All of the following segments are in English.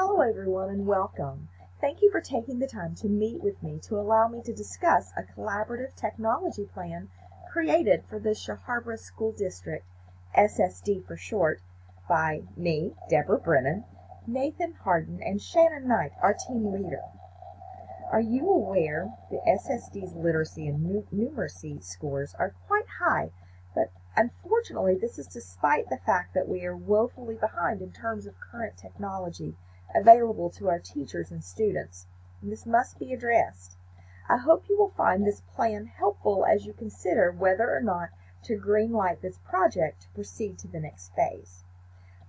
Hello everyone and welcome. Thank you for taking the time to meet with me to allow me to discuss a collaborative technology plan created for the Shaharborough School District, SSD for short, by me, Deborah Brennan, Nathan Harden, and Shannon Knight, our team leader. Are you aware that SSD's literacy and numeracy scores are quite high, but unfortunately this is despite the fact that we are woefully behind in terms of current technology available to our teachers and students, and this must be addressed. I hope you will find this plan helpful as you consider whether or not to greenlight this project to proceed to the next phase.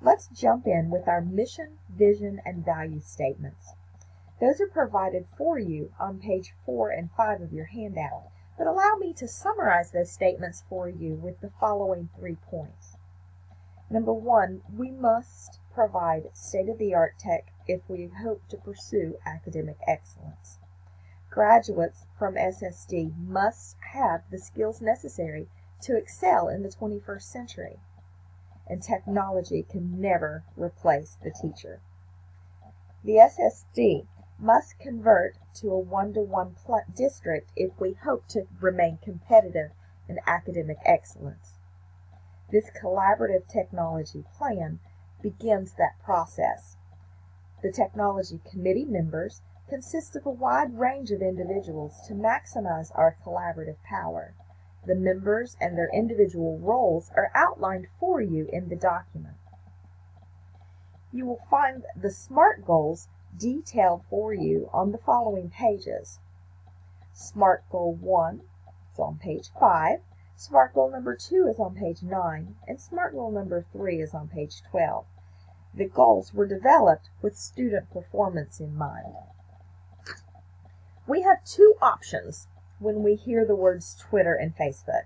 Let's jump in with our mission, vision, and value statements. Those are provided for you on page 4 and 5 of your handout, but allow me to summarize those statements for you with the following 3 points. Number 1, we must provide state-of-the-art tech if we hope to pursue academic excellence. Graduates from SSD must have the skills necessary to excel in the 21st century, and technology can never replace the teacher. The SSD must convert to a one-to-one district if we hope to remain competitive in academic excellence. This collaborative technology plan begins that process. The technology committee members consist of a wide range of individuals to maximize our collaborative power. The members and their individual roles are outlined for you in the document. You will find the SMART goals detailed for you on the following pages. SMART Goal 1 is on page 5, SMART Goal number 2 is on page 9, and SMART Goal number 3 is on page 12. The goals were developed with student performance in mind. We have 2 options when we hear the words Twitter and Facebook.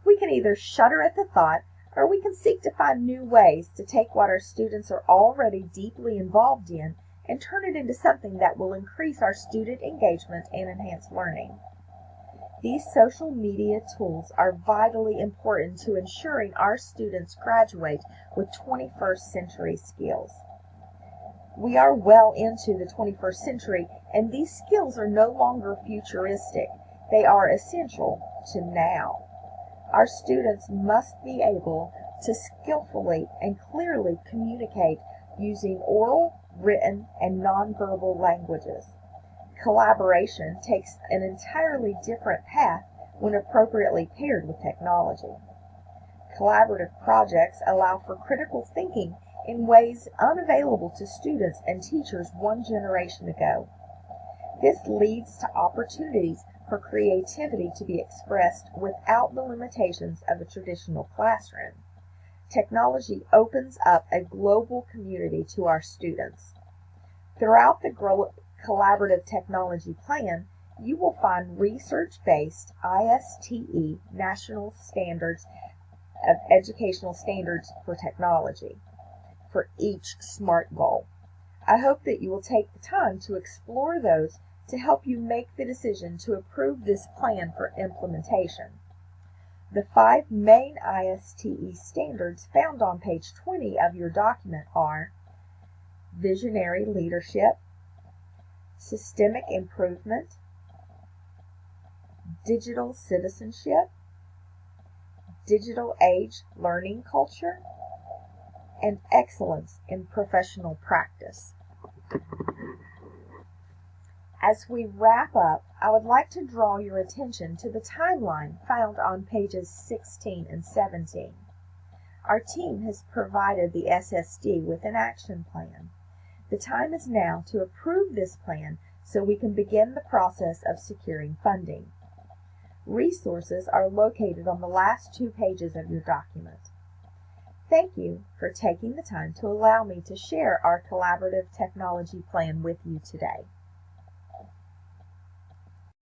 We can either shudder at the thought, or we can seek to find new ways to take what our students are already deeply involved in and turn it into something that will increase our student engagement and enhance learning. These social media tools are vitally important to ensuring our students graduate with 21st century skills. We are well into the 21st century, and these skills are no longer futuristic. They are essential to now. Our students must be able to skillfully and clearly communicate using oral, written, and nonverbal languages. Collaboration takes an entirely different path when appropriately paired with technology. Collaborative projects allow for critical thinking in ways unavailable to students and teachers one generation ago. This leads to opportunities for creativity to be expressed without the limitations of a traditional classroom. Technology opens up a global community to our students. Throughout the collaborative technology plan, you will find research-based ISTE national standards of educational standards for technology for each SMART goal. I hope that you will take the time to explore those to help you make the decision to approve this plan for implementation. The 5 main ISTE standards found on page 20 of your document are visionary leadership, systemic improvement, digital citizenship, digital age learning culture, and excellence in professional practice. As we wrap up, I would like to draw your attention to the timeline found on pages 16 and 17. Our team has provided the SSD with an action plan. The time is now to approve this plan so we can begin the process of securing funding. Resources are located on the last 2 pages of your document. Thank you for taking the time to allow me to share our collaborative technology plan with you today.